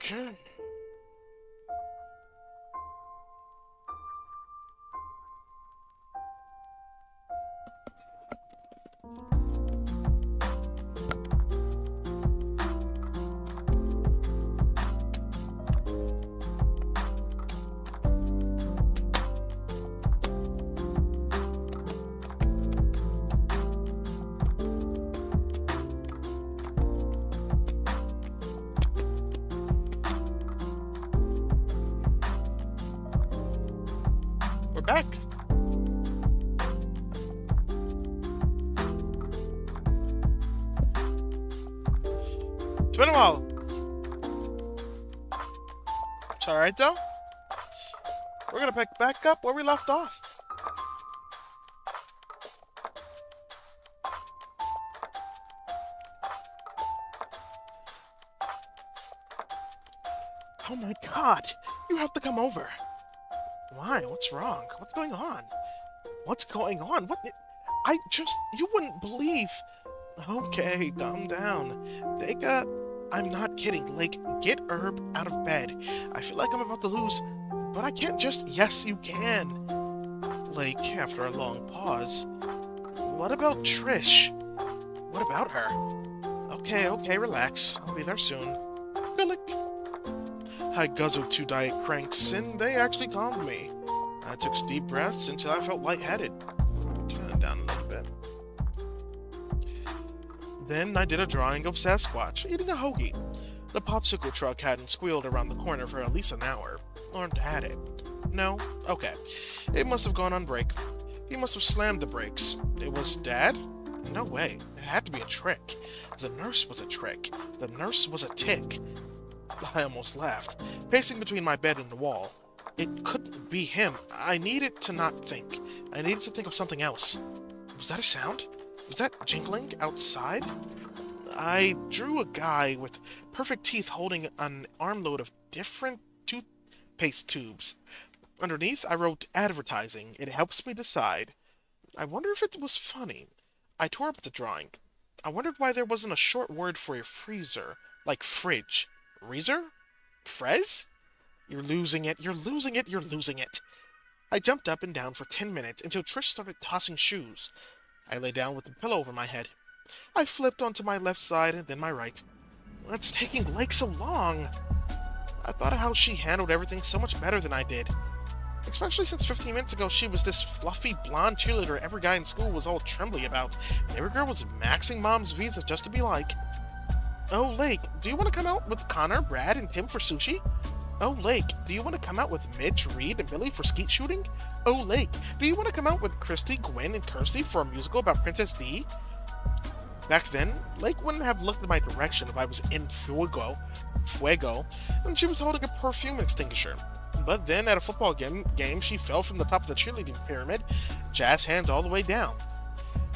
Okay. We're back. It's been a while. It's alright though. We're gonna pick back up where we left off. Oh my god, you have to come over. Why? What's wrong? What's going on? What's going on? You wouldn't believe. Okay, calm down. I'm not kidding. Like, get Herb out of bed. I feel like I'm about to lose, but I can't just, yes, you can. Like, after a long pause. What about Trish? What about her? Okay, relax. I'll be there soon. Good luck. I guzzled 2 Diet Cranks, and they actually calmed me. I took deep breaths until I felt lightheaded. Turn it down a little bit. Then I did a drawing of Sasquatch eating a hoagie. The popsicle truck hadn't squealed around the corner for at least an hour. Or had it? No? Okay. It must have gone on break. He must have slammed the brakes. It was Dad? No way. It had to be a trick. The nurse was a trick. The nurse was a tick. I almost laughed, pacing between my bed and the wall. It couldn't be him. I needed to not think. I needed to think of something else. Was that a sound? Was that jingling outside? I drew a guy with perfect teeth holding an armload of different toothpaste tubes. Underneath, I wrote advertising. It helps me decide. I wonder if it was funny. I tore up the drawing. I wondered why there wasn't a short word for a freezer, like fridge. Reezer? Frez? You're losing it, you're losing it, you're losing it. I jumped up and down for 10 minutes until Trish started tossing shoes. I lay down with the pillow over my head. I flipped onto my left side and then my right. What's taking Blake so long? I thought of how she handled everything so much better than I did. Especially since 15 minutes ago she was this fluffy blonde cheerleader every guy in school was all trembly about. Every girl was maxing mom's visa just to be like. Oh, Lake, do you want to come out with Connor, Brad, and Tim for sushi? Oh, Lake, do you want to come out with Mitch, Reed, and Billy for skeet shooting? Oh, Lake, do you want to come out with Christy, Gwen, and Kirsty for a musical about Princess D? Back then, Lake wouldn't have looked in my direction if I was in fuego, and she was holding a perfume extinguisher. But then, at a football game, she fell from the top of the cheerleading pyramid, jazz hands all the way down.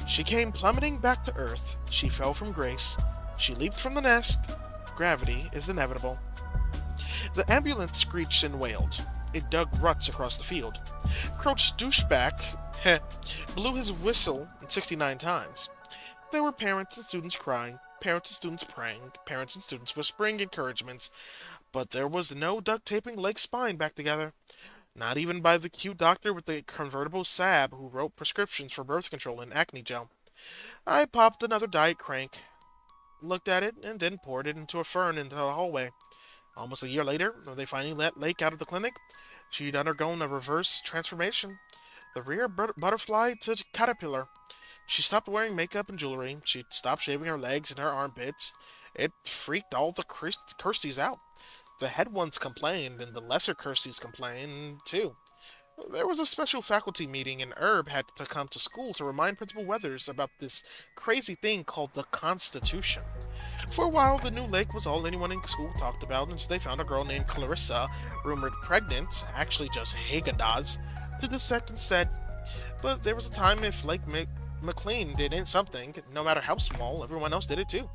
She came plummeting back to earth. She fell from grace. She leaped from the nest. Gravity is inevitable. The ambulance screeched and wailed. It dug ruts across the field. Crouch doucheback blew his whistle 69 times. There were parents and students crying, parents and students praying, parents and students whispering encouragements, but there was no duct taping Lake's spine back together. Not even by the cute doctor with the convertible Sab who wrote prescriptions for birth control and acne gel. I popped another Diet Crank, looked at it, and then poured it into a fern into the hallway. Almost a year later, when they finally let Lake out of the clinic, she'd undergone a reverse transformation. The rear butterfly to caterpillar. She stopped wearing makeup and jewelry. She stopped shaving her legs and her armpits. It freaked all the Kirsties out. The head ones complained, and the lesser Kirsties complained, too. There was a special faculty meeting, and Herb had to come to school to remind Principal Weathers about this crazy thing called the Constitution. For a while, the new Lake was all anyone in school talked about, and so they found a girl named Clarissa, rumored pregnant, actually just Haagen-Dazs, to dissect instead. But there was a time if Lake McLean did something, no matter how small, everyone else did it too.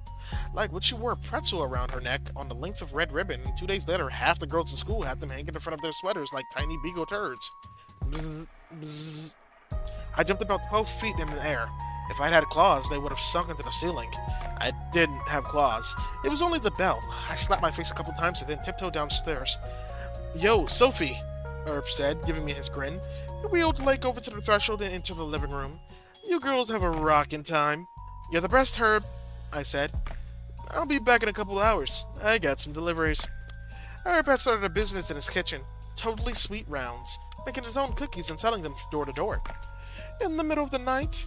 Like when she wore a pretzel around her neck on the length of red ribbon, and 2 days later, half the girls in school had them hanging in front of their sweaters like tiny beagle turds. Bzz, bzz. I jumped about 12 feet in the air. If I'd had claws, they would have sunk into the ceiling. I didn't have claws. It was only the bell. I slapped my face a couple times and then tiptoed downstairs. Yo, Sophie, Herb said, giving me his grin. He wheeled Lake over to the threshold and into the living room. You girls have a rockin' time. You're the best, Herb, I said. I'll be back in a couple hours. I got some deliveries. Herb had started a business in his kitchen. Totally sweet rounds, making his own cookies and selling them door to door. In the middle of the night,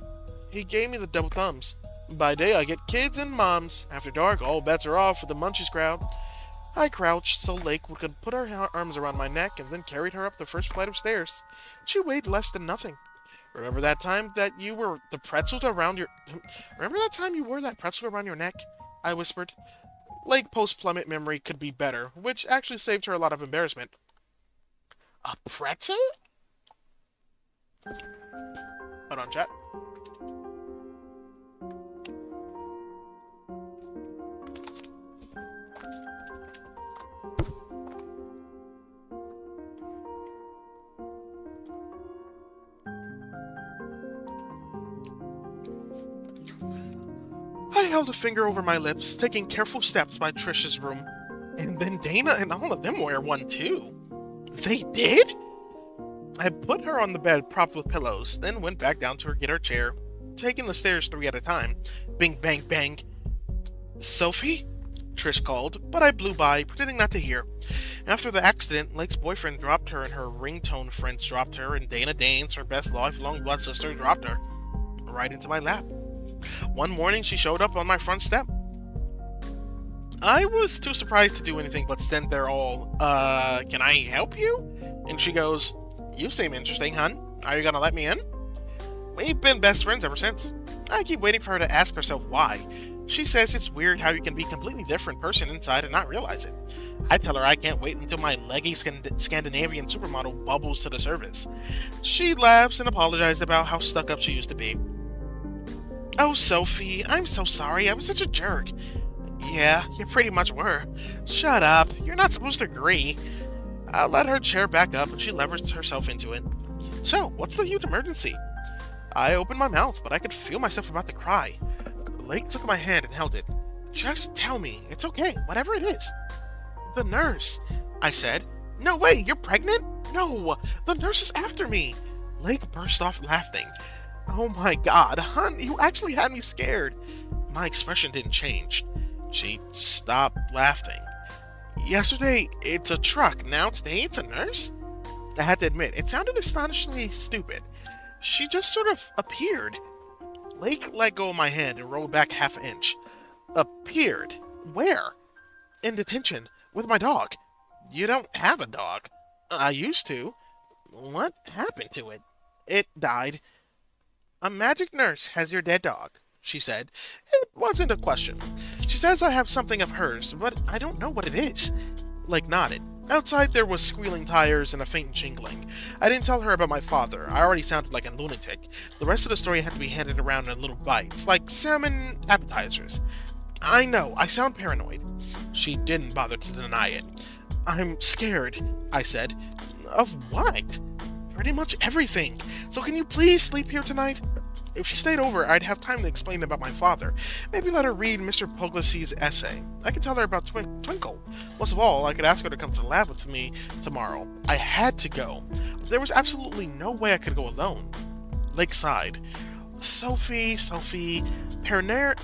he gave me the double thumbs. By day, I get kids and moms. After dark, all bets are off for the munchies crowd. I crouched so Lake could put her arms around my neck and then carried her up the first flight of stairs. She weighed less than nothing. Remember that time you wore that pretzel around your neck? I whispered. Lake post-plummet memory could be better, which actually saved her a lot of embarrassment. A pretzel? Hold on, chat. I held a finger over my lips, taking careful steps by Trish's room. And then Dana and all of them wear one too. They did? I put her on the bed propped with pillows, then went back down to her guitar chair, taking the stairs 3 at a time. Bing, bang, bang. Sophie? Trish called, but I blew by, pretending not to hear. After the accident, Lake's boyfriend dropped her and her ringtone friends dropped her, and Dana Danes, her best lifelong blood sister, dropped her. Right into my lap. One morning, she showed up on my front step. I was too surprised to do anything but stand there all, can I help you? And she goes, you seem interesting, hun. Are you gonna let me in? We've been best friends ever since. I keep waiting for her to ask herself why. She says it's weird how you can be a completely different person inside and not realize it. I tell her I can't wait until my leggy Scandinavian supermodel bubbles to the surface. She laughs and apologizes about how stuck up she used to be. Oh, Sophie, I'm so sorry. I was such a jerk. Yeah, you pretty much were. Shut up. You're not supposed to agree. I let her chair back up and she leveraged herself into it. So, what's the huge emergency? I opened my mouth, but I could feel myself about to cry. Lake took my hand and held it. Just tell me. It's okay, whatever it is. The nurse, I said. No way, you're pregnant? No, the nurse is after me. Lake burst off laughing. Oh my god, hon, you actually had me scared. My expression didn't change. She stopped laughing. Yesterday, it's a truck. Now today, it's a nurse? I had to admit, it sounded astonishingly stupid. She just sort of appeared. Lake let go of my hand and rolled back half an inch. Appeared? Where? In detention, with my dog. You don't have a dog. I used to. What happened to it? It died. A magic nurse has your dead dog, she said. It wasn't a question. She says I have something of hers, but I don't know what it is. Lake nodded. Outside there was squealing tires and a faint jingling. I didn't tell her about my father. I already sounded like a lunatic. The rest of the story had to be handed around in little bites, like salmon appetizers. I know, I sound paranoid. She didn't bother to deny it. I'm scared, I said. Of what? Pretty much everything. So can you please sleep here tonight? If she stayed over, I'd have time to explain about my father. Maybe let her read Mr. Puglisi's essay. I could tell her about Twinkle. Most of all, I could ask her to come to the lab with me tomorrow. I had to go. But there was absolutely no way I could go alone. Lake sighed. Sophie, perennially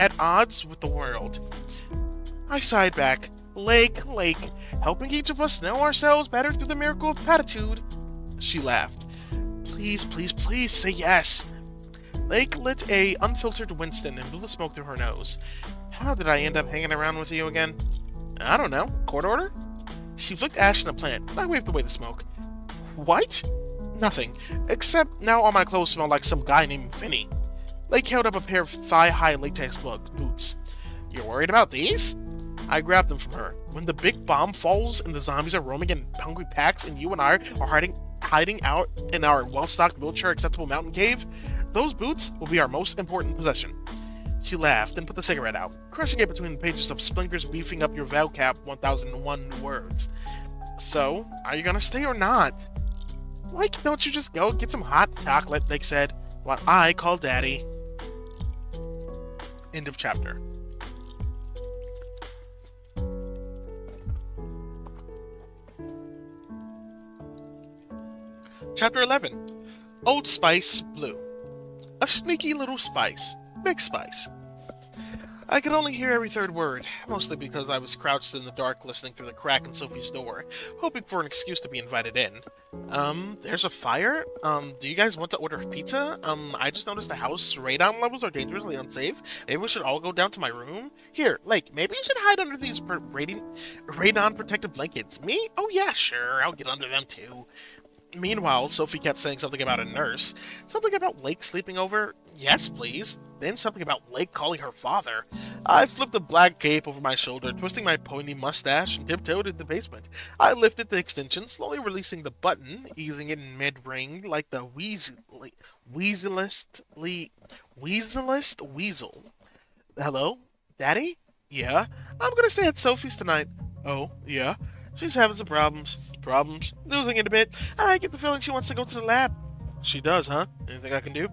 at odds with the world. I sighed back. Lake, helping each of us know ourselves better through the miracle of gratitude. She laughed. Please say yes. Lake lit a unfiltered Winston and blew the smoke through her nose. How did I end up hanging around with you again? I don't know. Court order? She flicked ash in a plant. I waved away the smoke. What? Nothing. Except now all my clothes smell like some guy named Vinny. Lake held up a pair of thigh-high latex boots. You're worried about these? I grabbed them from her. When the big bomb falls and the zombies are roaming in hungry packs and you and I are hiding out in our well-stocked wheelchair-acceptable mountain cave, those boots will be our most important possession. She laughed and put the cigarette out, crushing it between the pages of Splinker's Beefing Up Your ValCap 1001 Words. So, are you gonna stay or not? Why don't you just go get some hot chocolate, Lake said, while I call Daddy. End of chapter. Chapter 11. Old Spice Blue. A sneaky little spice. Big Spice. I could only hear every third word, mostly because I was crouched in the dark listening through the crack in Sophie's door, hoping for an excuse to be invited in. There's a fire? Do you guys want to order pizza? I just noticed the house radon levels are dangerously unsafe. Maybe we should all go down to my room? Here, Lake, maybe you should hide under these radon protective blankets. Me? Oh yeah, sure, I'll get under them too. Meanwhile, Sophie kept saying something about a nurse, something about Lake sleeping over, yes please, then something about Lake calling her father. I flipped the black cape over my shoulder, twisting my pony mustache, and tiptoed into the basement. I lifted the extension, slowly releasing the button, easing it in mid-ring like the weaselest weasel. Hello? Daddy? Yeah? I'm gonna stay at Sophie's tonight. Oh, yeah? She's having some problems. Losing it a bit. I get the feeling she wants to go to the lab. She does, huh? Anything I can do?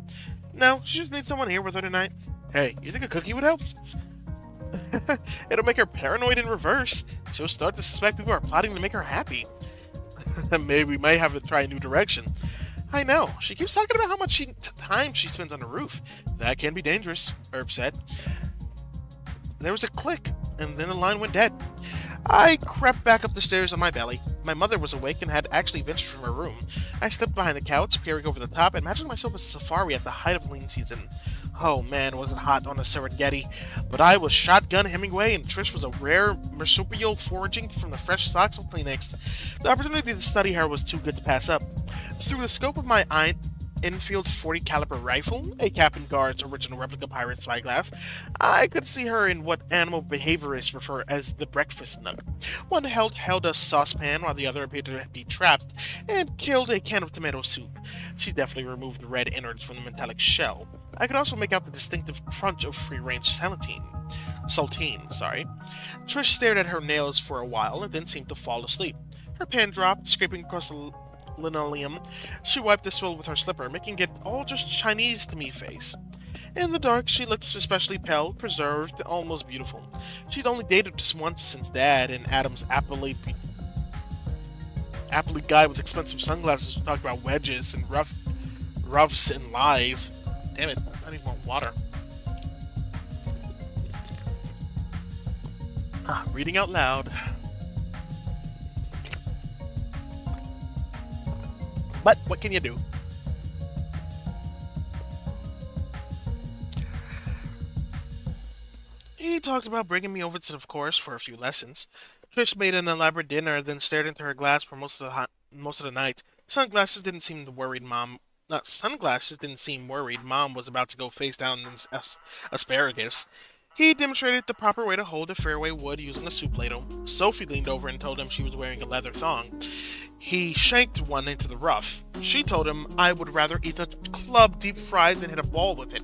No, she just needs someone here with her tonight. Hey, you think a cookie would help? It'll make her paranoid in reverse. She'll start to suspect people are plotting to make her happy. Maybe we might have to try a new direction. I know. She keeps talking about how much time she spends on the roof. That can be dangerous, Herb said. There was a click, and then the line went dead. I crept back up the stairs on my belly. My mother was awake and had actually ventured from her room. I stepped behind the couch, peering over the top, and imagined myself as a safari at the height of lean season. Oh man, was it hot on a Serengeti. But I was shotgun Hemingway, and Trish was a rare marsupial foraging from the fresh socks of Kleenex. The opportunity to study her was too good to pass up. Through the scope of my Enfield 40 caliber rifle, a Captain Guard's original replica pirate spyglass, I could see her in what animal behaviorists refer as the breakfast nook. One held a saucepan while the other appeared to be trapped and killed a can of tomato soup. She definitely removed the red innards from the metallic shell. I could also make out the distinctive crunch of free-range saltine. Trish stared at her nails for a while and then seemed to fall asleep. Her pen dropped, scraping across the linoleum. She wiped the swill with her slipper, making it all just Chinese to me face. In the dark, she looked especially pale, preserved, almost beautiful. She'd only dated just once since Dad and Adam's aptly guy with expensive sunglasses who talked about wedges and roughs and lies. Damn it, I need more water. Reading out loud. But what can you do? He talked about bringing me over to the course for a few lessons. Trish made an elaborate dinner, then stared into her glass for most of the night. Sunglasses didn't seem worried. Mom was about to go face down in asparagus. He demonstrated the proper way to hold a fairway wood using a soup ladle. Sophie leaned over and told him she was wearing a leather thong. He shanked one into the rough. She told him I would rather eat a club deep fried than hit a ball with it.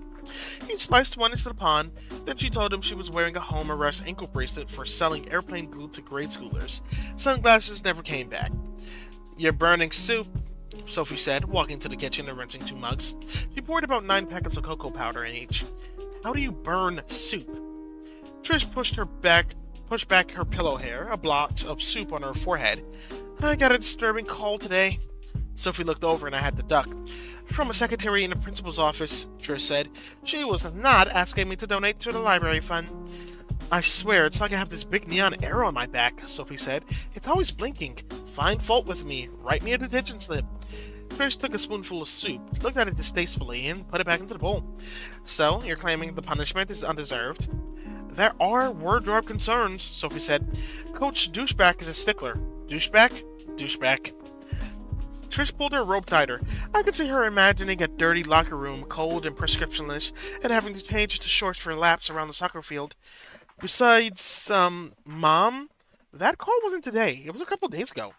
He sliced one into the pan. Then she told him she was wearing a home arrest ankle bracelet for selling airplane glue to grade schoolers. Sunglasses never came back. You're burning soup, Sophie said, walking to the kitchen and rinsing 2 mugs. She poured about 9 packets of cocoa powder in each. How do you burn soup? Trish pushed back her pillow hair, a blot of soup on her forehead. I got a disturbing call today. Sophie looked over and I had to duck. From a secretary in the principal's office, Trish said. She was not asking me to donate to the library fund. I swear, it's like I have this big neon arrow on my back, Sophie said. It's always blinking. Find fault with me. Write me a detention slip. Trish took a spoonful of soup, looked at it distastefully, and put it back into the bowl. So, you're claiming the punishment is undeserved? There are wardrobe concerns, Sophie said. Coach Doucheback is a stickler. Doucheback? Doucheback. Trish pulled her robe tighter. I could see her imagining a dirty locker room, cold and prescriptionless, and having to change to shorts for laps around the soccer field. Besides, Mom? That call wasn't today. It was a couple days ago.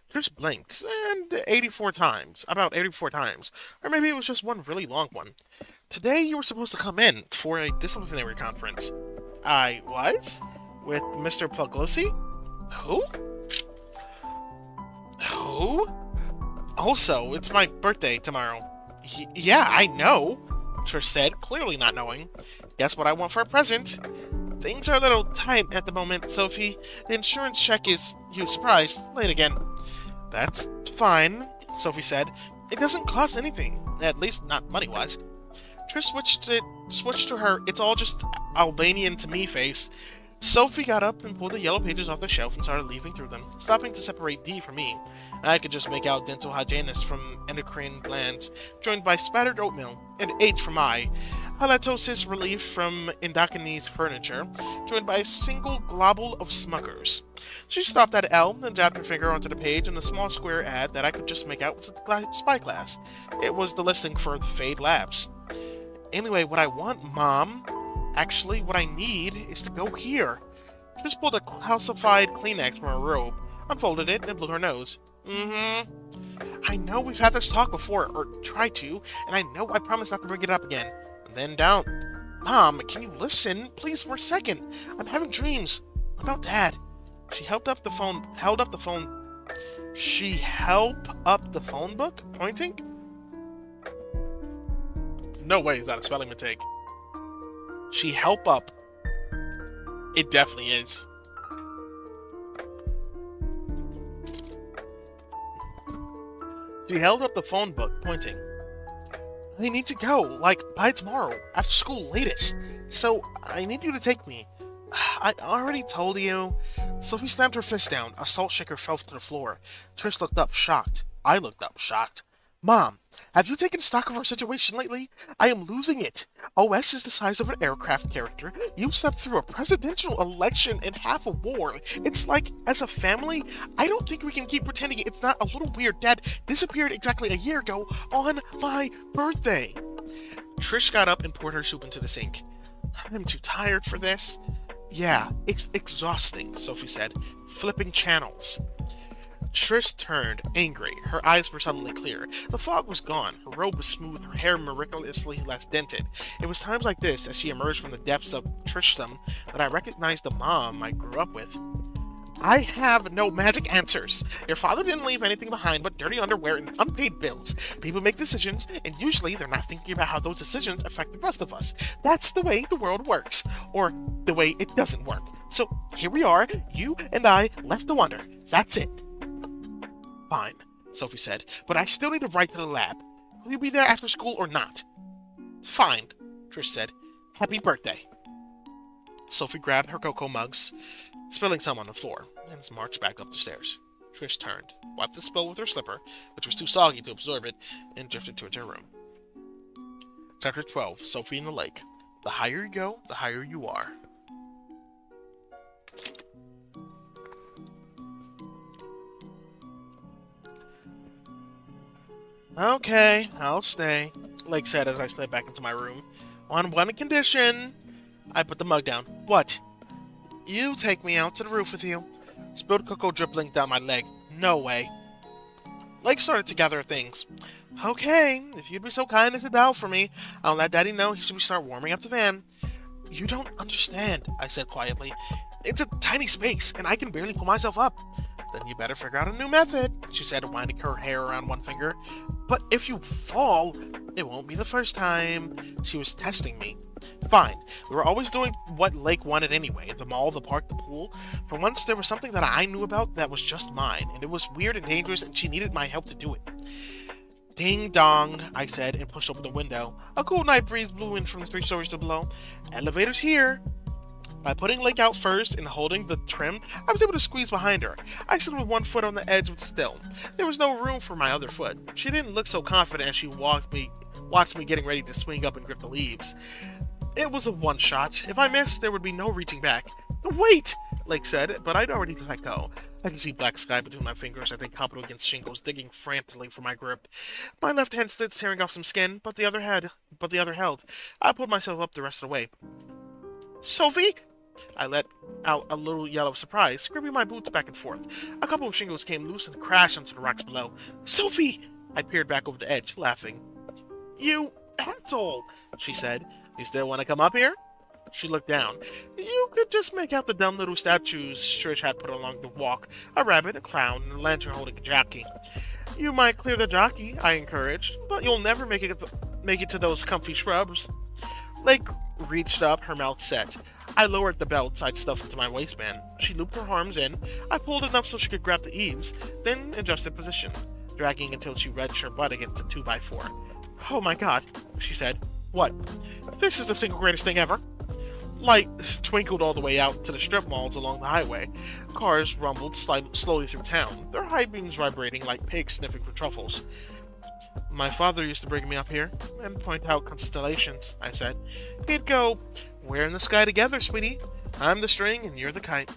Trish blinked, and about 84 times. Or maybe it was just one really long one. Today you were supposed to come in for a disciplinary conference. I was? With Mr. Pluglosi? Who? Who? Also, it's my birthday tomorrow. Yeah, I know, Trish said, clearly not knowing. Guess what I want for a present? Things are a little tight at the moment, Sophie. The insurance check is, you surprised, late again. That's fine, Sophie said. It doesn't cost anything, at least not money-wise. Trish switched to her "it's all just Albanian to me" face. Sophie got up and pulled the yellow pages off the shelf and started leafing through them, stopping to separate D from E. I could just make out dental hygienist from endocrine glands, joined by spattered oatmeal, and H from I. Halitosis relief from endocrine furniture, joined by a single globule of Smuckers. She stopped at L and jabbed her finger onto the page in a small square ad that I could just make out with a spyglass. It was the listing for the Fade Labs. Anyway, what I want, Mom, actually, what I need is to go here. Just pulled a calcified Kleenex from her robe, unfolded it, and blew her nose. I know we've had this talk before, or tried to, and I know I promised not to bring it up again. And then don't. Mom, can you listen, please, for a second? I'm having dreams about Dad. She held up the phone. She held up the phone book, pointing? No way is that a spelling mistake. She help up. It definitely is. She held up the phone book, pointing. I need to go, like, by tomorrow, after school latest. So, I need you to take me. I already told you. Sophie slammed her fist down. A salt shaker fell to the floor. Trish looked up, shocked. I looked up, shocked. Mom, have you taken stock of our situation lately? I am losing it. OS is the size of an aircraft character. You slept through a presidential election and half a war. It's like, as a family, I don't think we can keep pretending it's not a little weird. Dad disappeared exactly a year ago on my birthday. Trish got up and poured her soup into the sink. I'm too tired for this. Yeah, it's exhausting, Sophie said, flipping channels. Trish turned, angry. Her eyes were suddenly clear. The fog was gone. Her robe was smooth, her hair miraculously less dented. It was times like this, as she emerged from the depths of Trishdom, that I recognized the mom I grew up with. I have no magic answers. Your father didn't leave anything behind but dirty underwear and unpaid bills. People make decisions, and usually they're not thinking about how those decisions affect the rest of us. That's the way the world works. Or the way it doesn't work. So here we are, you and I left to wonder. That's it. Fine, Sophie said, but I still need to write to the lab. Will you be there after school or not? Fine, Trish said. Happy birthday. Sophie grabbed her cocoa mugs, spilling some on the floor, and marched back up the stairs. Trish turned, wiped the spill with her slipper, which was too soggy to absorb it, and drifted towards her room. Chapter 12, Sophie in the Lake. The higher you go, the higher you are. Okay, I'll stay, Lake said as I slid back into my room. On one condition. I put the mug down. What? You take me out to the roof with you. Spilled cocoa dribbling down my leg. No way. Lake started to gather things. Okay, if you'd be so kind as to bow for me, I'll let Daddy know he should start warming up the van. You don't understand, I said quietly. It's a tiny space, and I can barely pull myself up. Then you better figure out a new method, she said, winding her hair around one finger. But if you fall, it won't be the first time. She was testing me. Fine. We were always doing what Lake wanted anyway. The mall, the park, the pool. For once, there was something that I knew about that was just mine, and it was weird and dangerous, and she needed my help to do it. Ding dong, I said, and pushed open the window. A cool night breeze blew in from the 3 stories below. Elevator's here. By putting Lake out first and holding the trim, I was able to squeeze behind her. I stood with one foot on the edge, but still. There was no room for my other foot. She didn't look so confident as she watched me getting ready to swing up and grip the leaves. It was a one-shot. If I missed, there would be no reaching back. Wait, Lake said, but I'd already let go. I could see black sky between my fingers as they coppled against shingles, digging frantically for my grip. My left hand stood tearing off some skin, but the other held. I pulled myself up the rest of the way. Sophie? I let out a little yell of surprise, scraping my boots back and forth. A couple of shingles came loose and crashed onto the rocks below. Sophie! I peered back over the edge, laughing. You asshole, she said. You still want to come up here? She looked down. You could just make out the dumb little statues Trish had put along the walk. A rabbit, a clown, and a lantern holding a jockey. You might clear the jockey, I encouraged, but you'll never make it to those comfy shrubs. Lake reached up, her mouth set. I lowered the belt I'd stuffed into my waistband. She looped her arms in. I pulled enough so she could grab the eaves, then adjusted position, dragging until she wedged her butt against a 2x4. Oh my god, she said. What? This is the single greatest thing ever. Lights twinkled all the way out to the strip malls along the highway. Cars rumbled slowly through town, their high beams vibrating like pigs sniffing for truffles. My father used to bring me up here and point out constellations, I said. He'd go, "We're in the sky together, sweetie. I'm the string and you're the kite."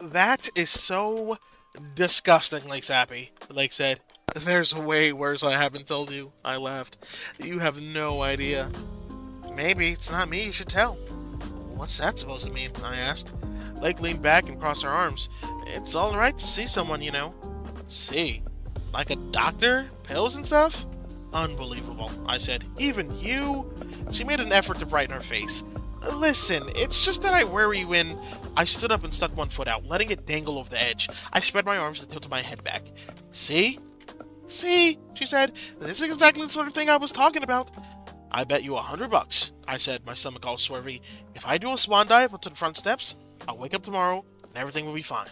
That is so disgustingly sappy, Lake said. There's way worse I haven't told you, I laughed. You have no idea. Maybe it's not me you should tell. What's that supposed to mean? I asked. Lake leaned back and crossed her arms. It's alright to see someone, you know. See? Like a doctor? Pills and stuff? Unbelievable, I said. Even you? She made an effort to brighten her face. Listen, it's just that I worry when... I stood up and stuck one foot out, letting it dangle over the edge. I spread my arms and tilted my head back. See? See? She said. This is exactly the sort of thing I was talking about. I bet you $100, I said, my stomach all swervy. If I do a swan dive up to the front steps, I'll wake up tomorrow and everything will be fine.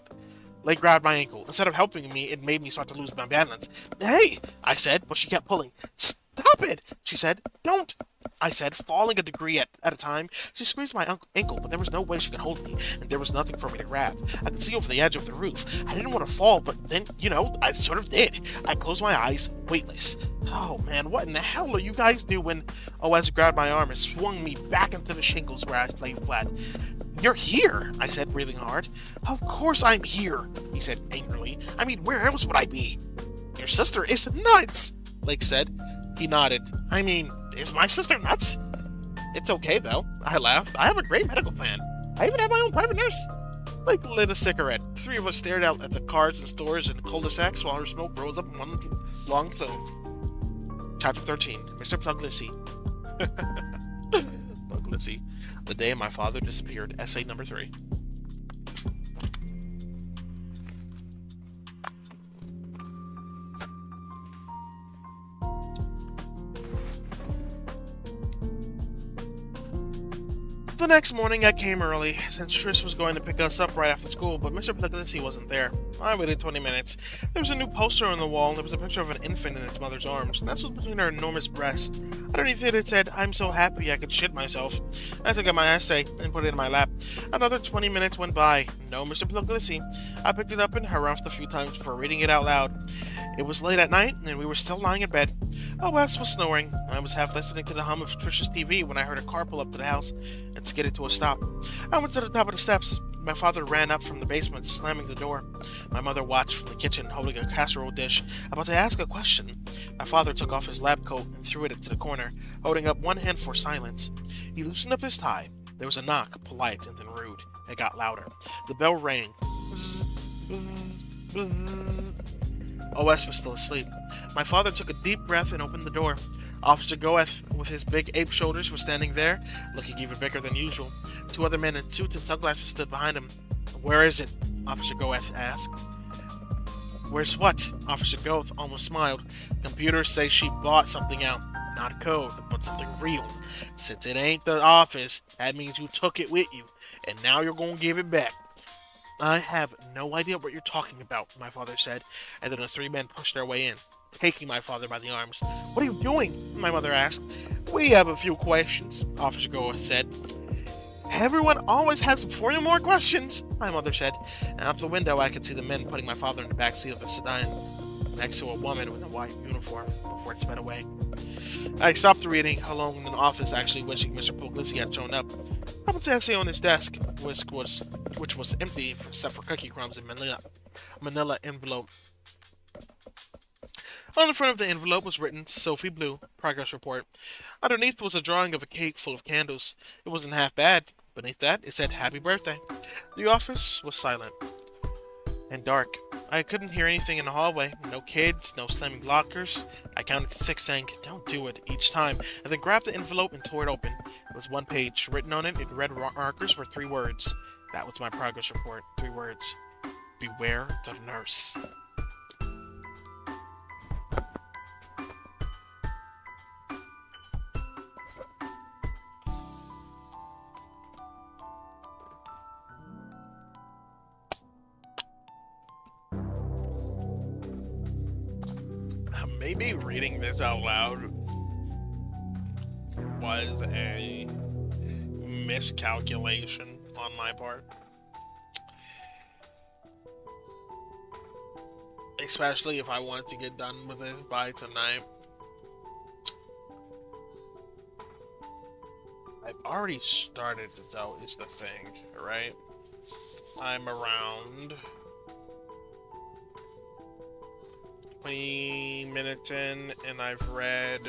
Lake grabbed my ankle. Instead of helping me, it made me start to lose my balance. Hey, I said, but she kept pulling. Stop it, she said. Don't, I said, falling a degree at a time. She squeezed my ankle, but there was no way she could hold me, and there was nothing for me to grab. I could see over the edge of the roof. I didn't want to fall, but then, I sort of did. I closed my eyes, weightless. Oh man, what in the hell are you guys doing? OS grabbed my arm and swung me back into the shingles where I lay flat. You're here, I said, breathing hard. Of course I'm here, he said angrily. I mean, where else would I be? Your sister is nuts, Lake said. He nodded. I mean, is my sister nuts? It's okay, though, I laughed. I have a great medical plan. I even have my own private nurse. Lake lit a cigarette. The three of us stared out at the cars and stores and cul-de-sacs while her smoke rose up in one long plume. Chapter 13. Mr. Puglisi. Puglisi. The day my father disappeared. Essay number 3. The next morning I came early, since Trish was going to pick us up right after school, but Mr. Puglisi wasn't there. I waited 20 minutes. There was a new poster on the wall, and there was a picture of an infant in its mother's arms, nestled between her enormous breasts. Underneath it said, "I'm so happy I could shit myself." I took out my essay and put it in my lap. Another 20 minutes went by. No Mr. Puglisi. I picked it up and harumphed a few times before reading it out loud. It was late at night, and we were still lying in bed. OS was snoring. I was half listening to the hum of Trish's TV when I heard a car pull up to the house and skidded to a stop. I went to the top of the steps. My father ran up from the basement, slamming the door. My mother watched from the kitchen, holding a casserole dish, about to ask a question. My father took off his lab coat and threw it into the corner, holding up one hand for silence. He loosened up his tie. There was a knock, polite and then rude. It got louder. The bell rang. Bzz, bzz, bzz. OS was still asleep. My father took a deep breath and opened the door. Officer Goeth, with his big ape shoulders, was standing there, looking even bigger than usual. 2 other men in suits and sunglasses stood behind him. "Where is it?" Officer Goeth asked. "Where's what?" Officer Goeth almost smiled. "Computers say she bought something out. Not code, but something real. Since it ain't the office, that means you took it with you, and now you're gonna give it back." "I have no idea what you're talking about," my father said, and then the 3 men pushed their way in, taking my father by the arms. "What are you doing?" my mother asked. "We have a few questions," Officer Goeth said. "Everyone always has 4 more questions," my mother said, and out the window I could see the men putting my father in the back seat of the sedan, next to a woman in a white uniform, before it sped away. I stopped reading, alone in the office, actually wishing Mr. Puglisi had shown up. I put the essay on his desk, which was empty except for cookie crumbs in manila envelope. On the front of the envelope was written, "Sophie Blue, progress report." Underneath was a drawing of a cake full of candles. It wasn't half bad. Beneath that, it said, "Happy birthday." The office was silent and dark. I couldn't hear anything in the hallway. No kids, no slamming lockers. I counted to 6, saying, "Don't do it," each time, and then grabbed the envelope and tore it open. It was 1 page. Written on it in red markers were 3 words. That was my progress report. 3 words. Beware the nurse. Maybe reading this out loud was a miscalculation on my part. Especially if I want to get done with it by tonight. I've already started it though, is the thing, right? I'm around 20 minutes in, and I've read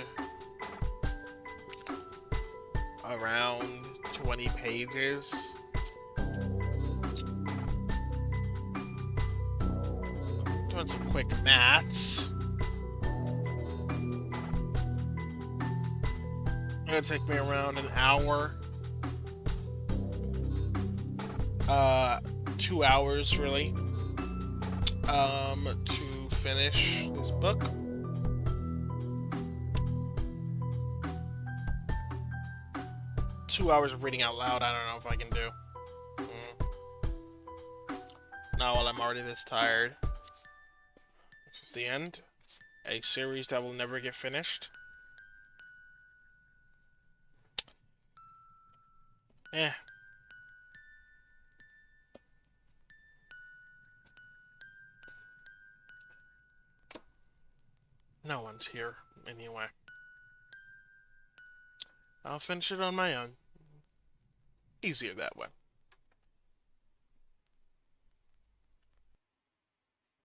around 20 pages. Doing some quick maths. It's gonna take me around an hour. 2 hours really. To finish this book. Two hours of reading out loud, I don't know if I can do. Not while I'm already this tired. This is the end. A series that will never get finished. Eh. No one's here, anyway. I'll finish it on my own. Easier that way.